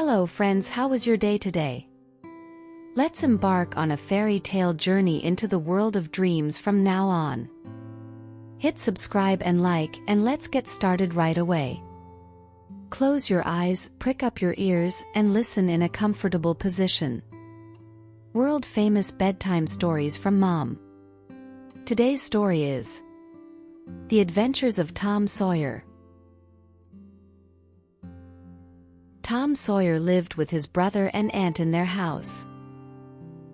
Hello friends, how was your day today? Let's embark on a fairy tale journey into the world of dreams from now on. Hit subscribe and like, and let's get started right away. Close your eyes, prick up your ears, and listen in a comfortable position. World-famous bedtime stories from Mom. Today's story is The Adventures of Tom Sawyer. Tom Sawyer lived with his brother and aunt in their house.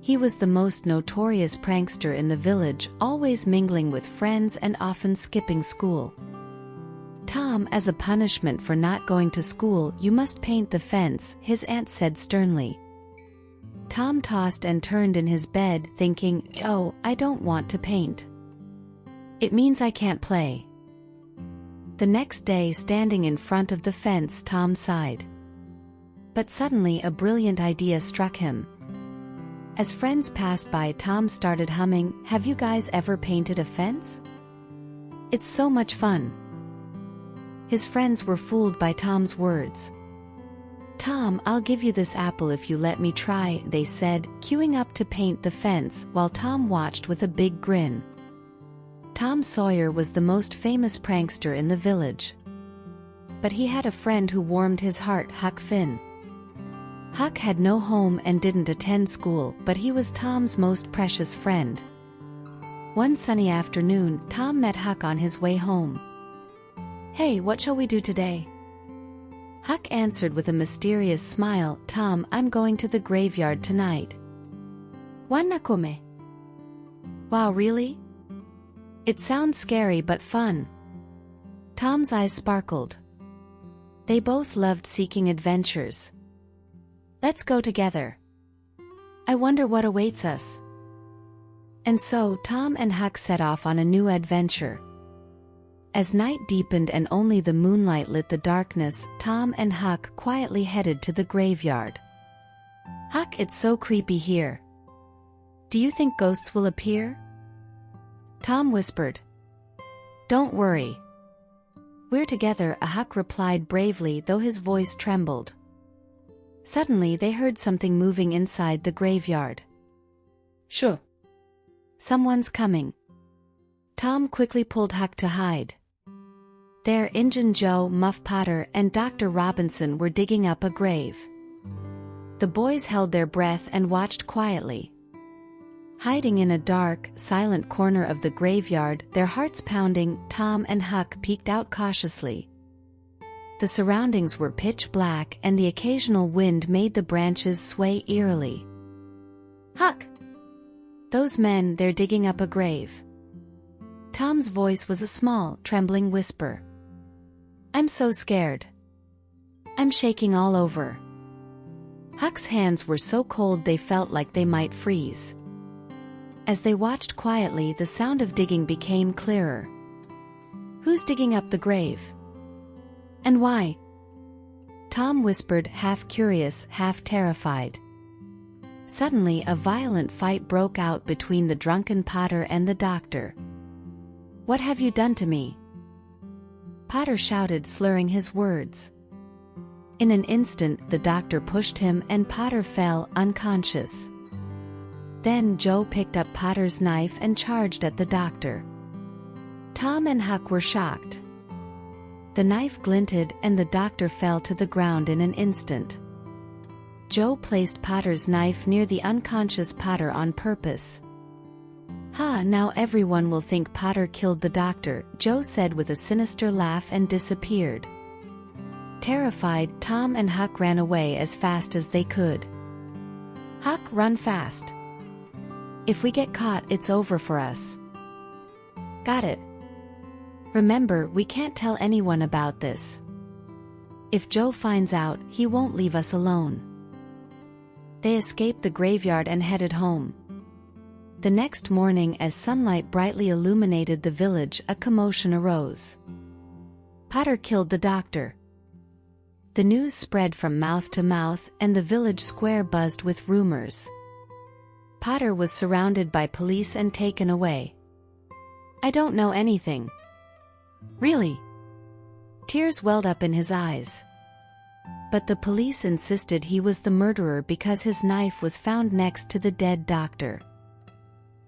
He was the most notorious prankster in the village, always mingling with friends and often skipping school. "Tom, as a punishment for not going to school, you must paint the fence," his aunt said sternly. Tom tossed and turned in his bed, thinking, "Oh, I don't want to paint. It means I can't play." The next day, standing in front of the fence, Tom sighed. But suddenly a brilliant idea struck him. As friends passed by, Tom started humming, "Have you guys ever painted a fence? It's so much fun." His friends were fooled by Tom's words. "Tom, I'll give you this apple if you let me try," they said, queuing up to paint the fence, while Tom watched with a big grin. Tom Sawyer was the most famous prankster in the village. But he had a friend who warmed his heart, Huck Finn. Huck had no home and didn't attend school, but he was Tom's most precious friend. One sunny afternoon, Tom met Huck on his way home. "Hey, what shall we do today?" Huck answered with a mysterious smile, "Tom, I'm going to the graveyard tonight." "Wanna come?" "Wow, really? It sounds scary but fun." Tom's eyes sparkled. They both loved seeking adventures. "Let's go together. I wonder what awaits us." And so Tom and Huck set off on a new adventure. As night deepened and only the moonlight lit the darkness, Tom and Huck quietly headed to the graveyard. "Huck, it's so creepy here. Do you think ghosts will appear?" Tom whispered. "Don't worry. We're together," Huck replied bravely, though his voice trembled. Suddenly they heard something moving inside the graveyard. "Shoo! Someone's coming." Tom quickly pulled Huck to hide. There, Injun Joe, Muff Potter, and Dr. Robinson were digging up a grave. The boys held their breath and watched quietly. Hiding in a dark, silent corner of the graveyard, their hearts pounding, Tom and Huck peeked out cautiously. The surroundings were pitch black, and the occasional wind made the branches sway eerily. "Huck! Those men, they're digging up a grave." Tom's voice was a small, trembling whisper. "I'm so scared. I'm shaking all over." Huck's hands were so cold they felt like they might freeze. As they watched quietly, the sound of digging became clearer. "Who's digging up the grave? And why?" Tom whispered, half curious, half terrified. Suddenly a violent fight broke out between the drunken Potter and the doctor. "What have you done to me?" Potter shouted, slurring his words. In an instant the doctor pushed him and Potter fell, unconscious. Then Joe picked up Potter's knife and charged at the doctor. Tom and Huck were shocked. The knife glinted and the doctor fell to the ground in an instant. Joe placed Potter's knife near the unconscious Potter on purpose. "Ha, now everyone will think Potter killed the doctor," Joe said with a sinister laugh and disappeared. Terrified, Tom and Huck ran away as fast as they could. "Huck, run fast. If we get caught, it's over for us." "Got it. Remember, we can't tell anyone about this. If Joe finds out, he won't leave us alone." They escaped the graveyard and headed home. The next morning, as sunlight brightly illuminated the village, a commotion arose. "Potter killed the doctor." The news spread from mouth to mouth, and the village square buzzed with rumors. Potter was surrounded by police and taken away. "I don't know anything." "Really?" Tears welled up in his eyes. But the police insisted he was the murderer because his knife was found next to the dead doctor.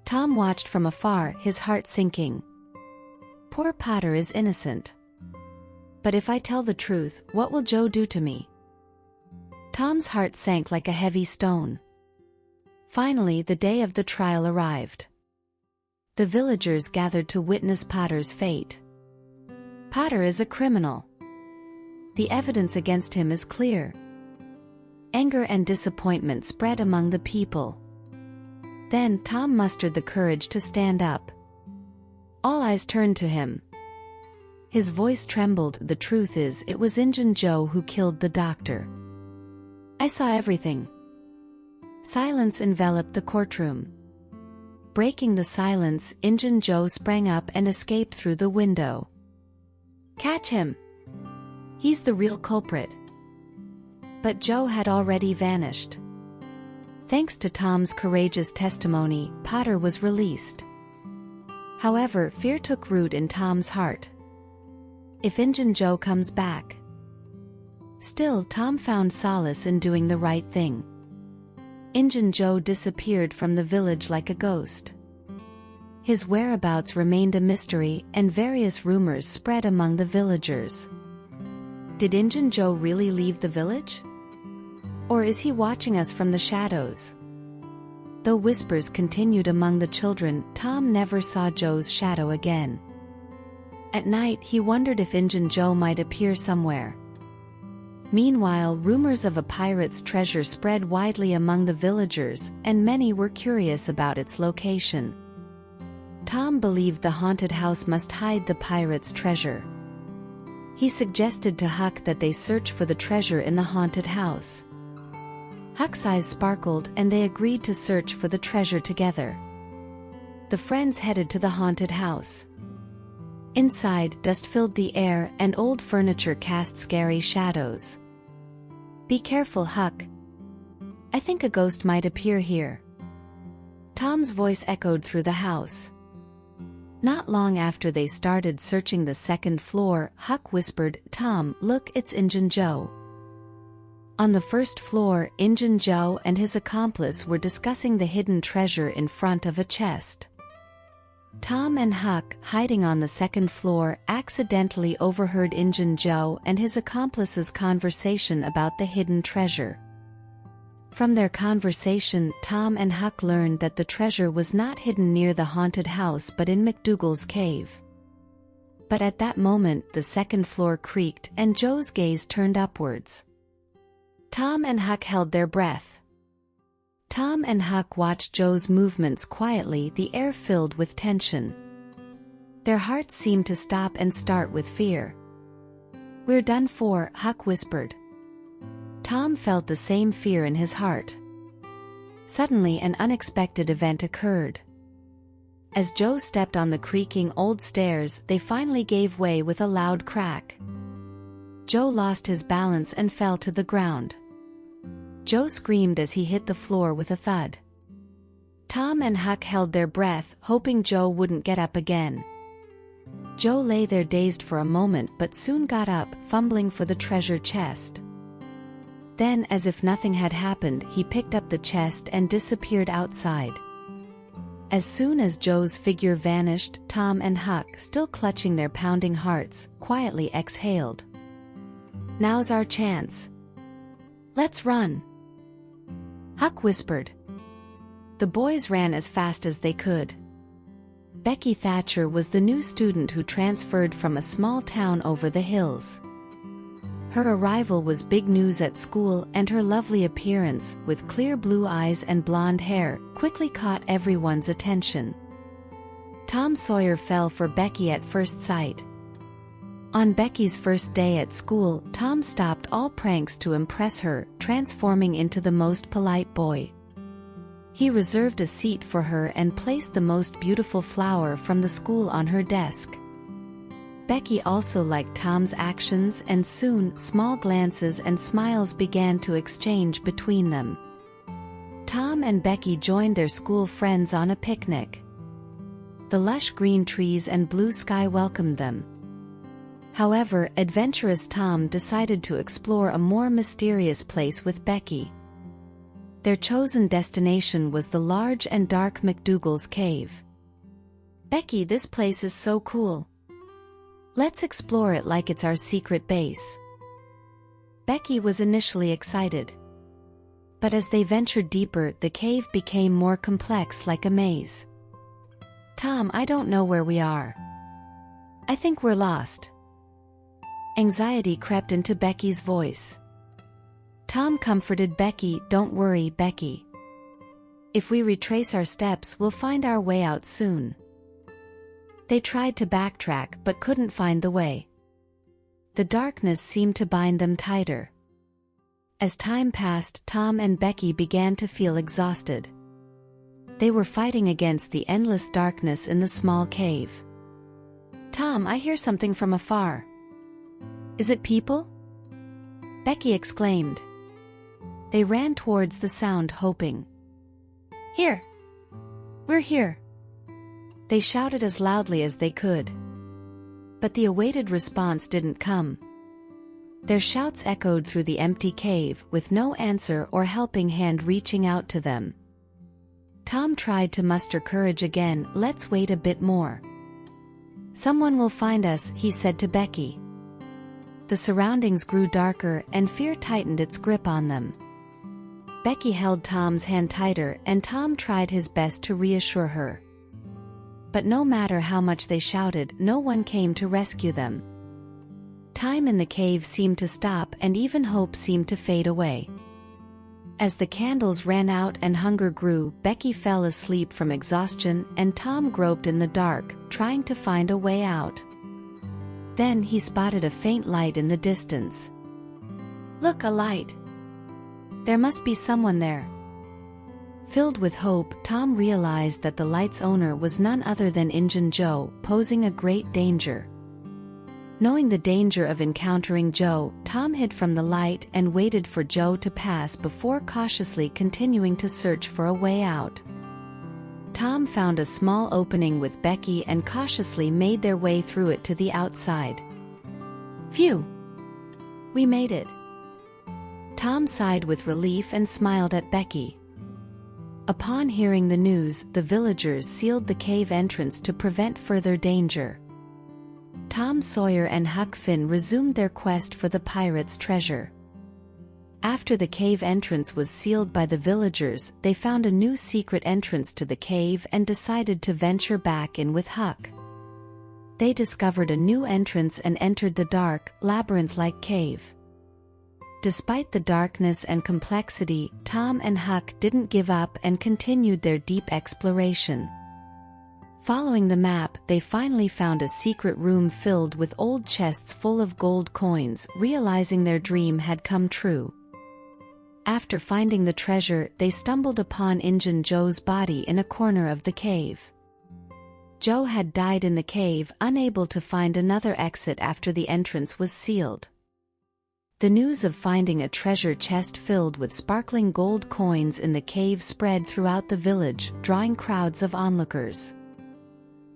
Tom watched from afar, his heart sinking. Poor Potter is innocent. But if I tell the truth, what will Joe do to me? Tom's heart sank like a heavy stone. Finally, the day of the trial arrived. The villagers gathered to witness Potter's fate. Potter is a criminal. The evidence against him is clear. Anger and disappointment spread among the people. Then Tom mustered the courage to stand up. All eyes turned to him. His voice trembled. The truth is, it was Injun Joe who killed the doctor. I saw everything. Silence enveloped the courtroom. Breaking the silence, Injun Joe sprang up and escaped through the window. Catch him! He's the real culprit. But Joe had already vanished. Thanks to Tom's courageous testimony, Potter was released. However, fear took root in Tom's heart. If Injun Joe comes back. Still, Tom found solace in doing the right thing. Injun Joe disappeared from the village like a ghost. His whereabouts remained a mystery, and various rumors spread among the villagers. Did Injun Joe really leave the village? Or is he watching us from the shadows? Though whispers continued among the children, Tom never saw Joe's shadow again. At night, he wondered if Injun Joe might appear somewhere. Meanwhile, rumors of a pirate's treasure spread widely among the villagers, and many were curious about its location. Tom believed the haunted house must hide the pirate's treasure. He suggested to Huck that they search for the treasure in the haunted house. Huck's eyes sparkled, and they agreed to search for the treasure together. The friends headed to the haunted house. Inside, dust filled the air, and old furniture cast scary shadows. Be careful, Huck. I think a ghost might appear here. Tom's voice echoed through the house. Not long after they started searching the second floor, Huck whispered, Tom, look, it's Injun Joe. On the first floor, Injun Joe and his accomplice were discussing the hidden treasure in front of a chest. Tom and Huck, hiding on the second floor, accidentally overheard Injun Joe and his accomplice's conversation about the hidden treasure. From their conversation, Tom and Huck learned that the treasure was not hidden near the haunted house but in McDougal's cave. But at that moment, the second floor creaked and Joe's gaze turned upwards. Tom and Huck held their breath. Tom and Huck watched Joe's movements quietly, the air filled with tension. Their hearts seemed to stop and start with fear. We're done for, Huck whispered. Tom felt the same fear in his heart. Suddenly, an unexpected event occurred. As Joe stepped on the creaking old stairs, they finally gave way with a loud crack. Joe lost his balance and fell to the ground. Joe screamed as he hit the floor with a thud. Tom and Huck held their breath, hoping Joe wouldn't get up again. Joe lay there dazed for a moment but soon got up, fumbling for the treasure chest. Then, as if nothing had happened, he picked up the chest and disappeared outside. As soon as Joe's figure vanished, Tom and Huck, still clutching their pounding hearts, quietly exhaled. Now's our chance. Let's run. Huck whispered. The boys ran as fast as they could. Becky Thatcher was the new student who transferred from a small town over the hills. Her arrival was big news at school, and her lovely appearance, with clear blue eyes and blonde hair, quickly caught everyone's attention. Tom Sawyer fell for Becky at first sight. On Becky's first day at school, Tom stopped all pranks to impress her, transforming into the most polite boy. He reserved a seat for her and placed the most beautiful flower from the school on her desk. Becky also liked Tom's actions, and soon, small glances and smiles began to exchange between them. Tom and Becky joined their school friends on a picnic. The lush green trees and blue sky welcomed them. However, adventurous Tom decided to explore a more mysterious place with Becky. Their chosen destination was the large and dark McDougal's cave. "Becky, this place is so cool. Let's explore it like it's our secret base." Becky was initially excited. But as they ventured deeper, the cave became more complex, like a maze. "Tom, I don't know where we are. I think we're lost." Anxiety crept into Becky's voice. Tom comforted Becky, "Don't worry, Becky. If we retrace our steps, we'll find our way out soon." They tried to backtrack but couldn't find the way. The darkness seemed to bind them tighter. As time passed, Tom and Becky began to feel exhausted. They were fighting against the endless darkness in the small cave. "Tom, I hear something from afar. Is it people?" Becky exclaimed. They ran towards the sound, hoping. "Here! We're here!" They shouted as loudly as they could. But the awaited response didn't come. Their shouts echoed through the empty cave, with no answer or helping hand reaching out to them. Tom tried to muster courage again. "Let's wait a bit more. Someone will find us," he said to Becky. The surroundings grew darker, and fear tightened its grip on them. Becky held Tom's hand tighter, and Tom tried his best to reassure her. But no matter how much they shouted, no one came to rescue them. Time in the cave seemed to stop, and even hope seemed to fade away. As the candles ran out and hunger grew, Becky fell asleep from exhaustion, and Tom groped in the dark, trying to find a way out. Then he spotted a faint light in the distance. "Look, a light! There must be someone there." Filled with hope, Tom realized that the light's owner was none other than Injun Joe, posing a great danger. Knowing the danger of encountering Joe, Tom hid from the light and waited for Joe to pass before cautiously continuing to search for a way out. Tom found a small opening with Becky and cautiously made their way through it to the outside. "Phew! We made it." Tom sighed with relief and smiled at Becky. Upon hearing the news, the villagers sealed the cave entrance to prevent further danger. Tom Sawyer and Huck Finn resumed their quest for the pirates' treasure. After the cave entrance was sealed by the villagers, they found a new secret entrance to the cave and decided to venture back in with Huck. They discovered a new entrance and entered the dark, labyrinth-like cave. Despite the darkness and complexity, Tom and Huck didn't give up and continued their deep exploration. Following the map, they finally found a secret room filled with old chests full of gold coins, realizing their dream had come true. After finding the treasure, they stumbled upon Injun Joe's body in a corner of the cave. Joe had died in the cave, unable to find another exit after the entrance was sealed. The news of finding a treasure chest filled with sparkling gold coins in the cave spread throughout the village, drawing crowds of onlookers.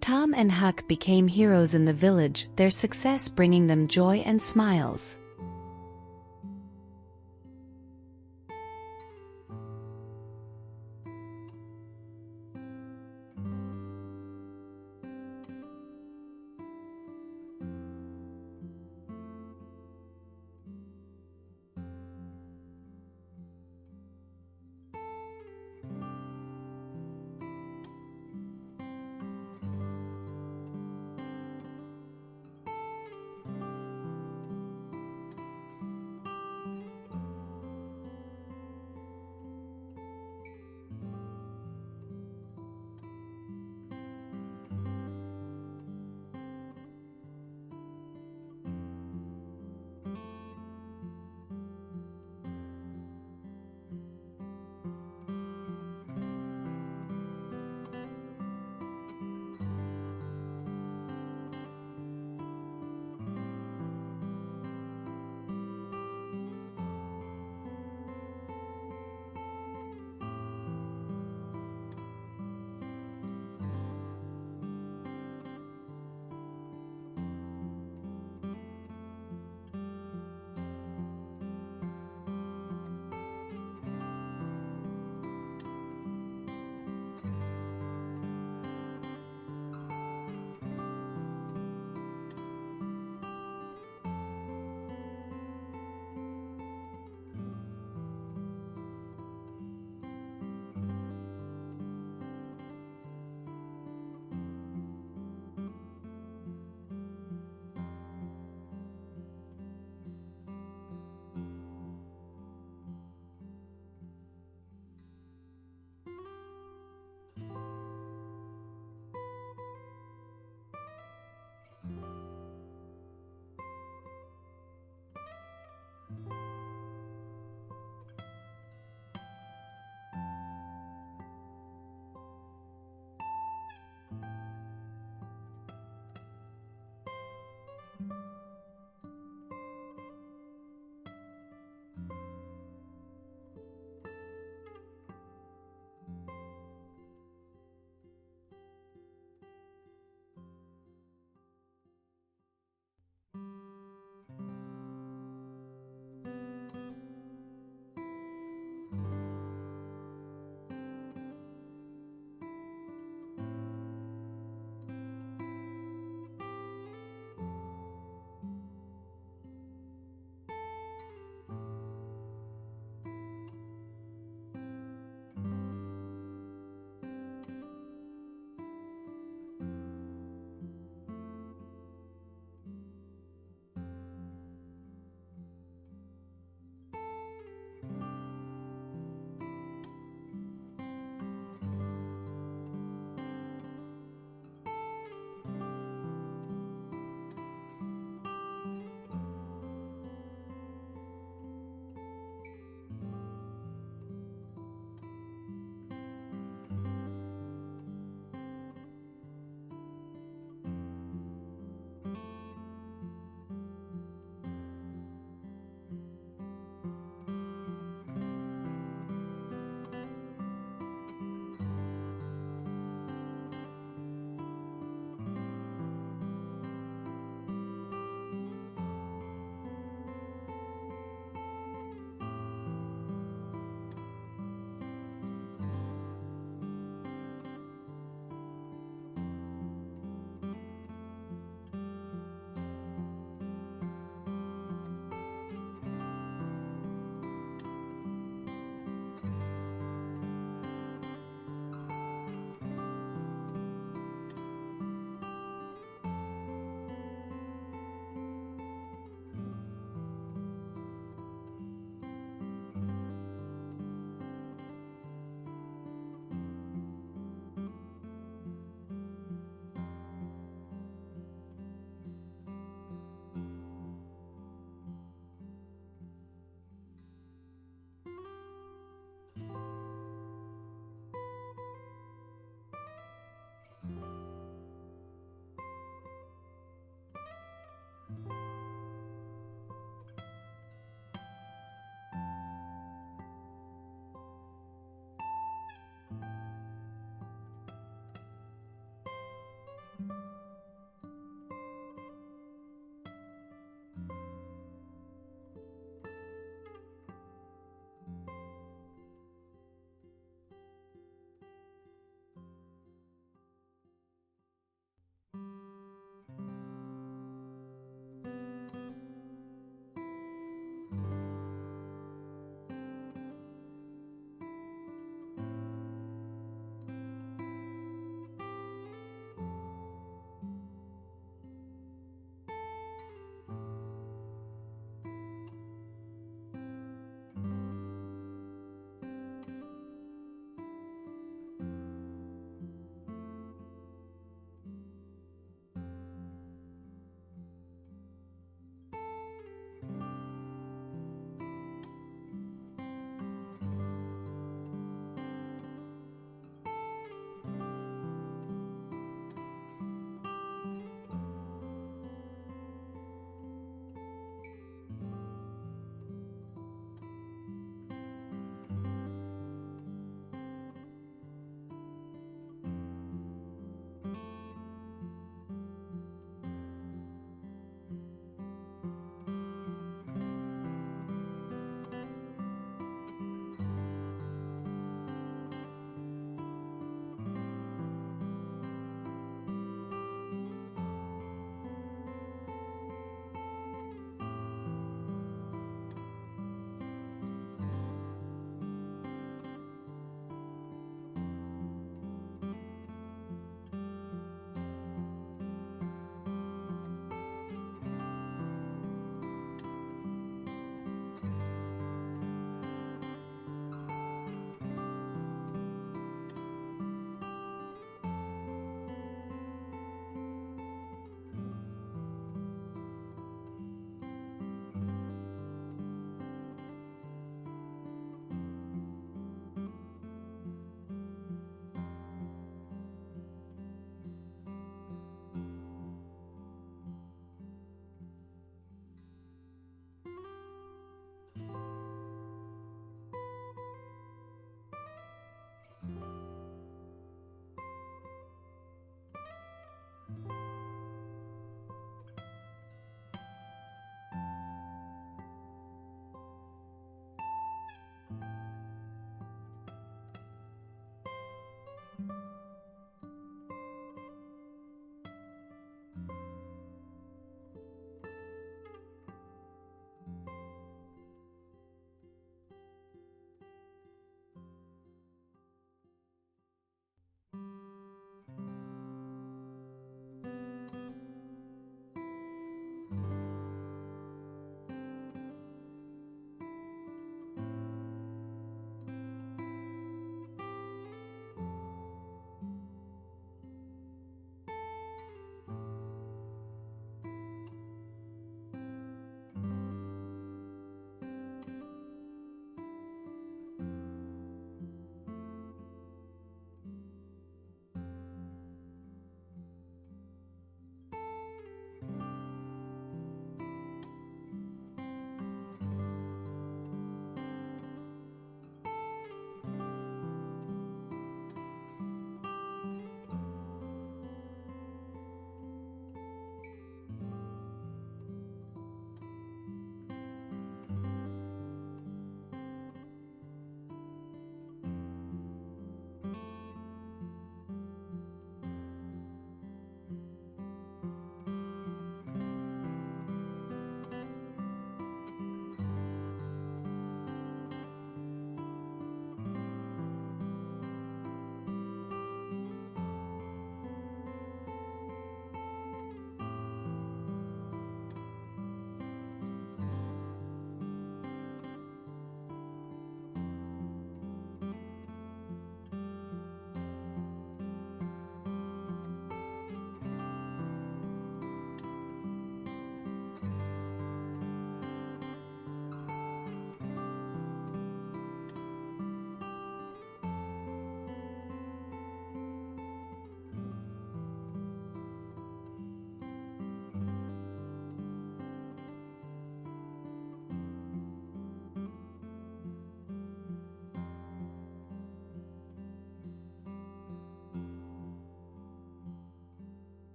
Tom and Huck became heroes in the village, their success bringing them joy and smiles.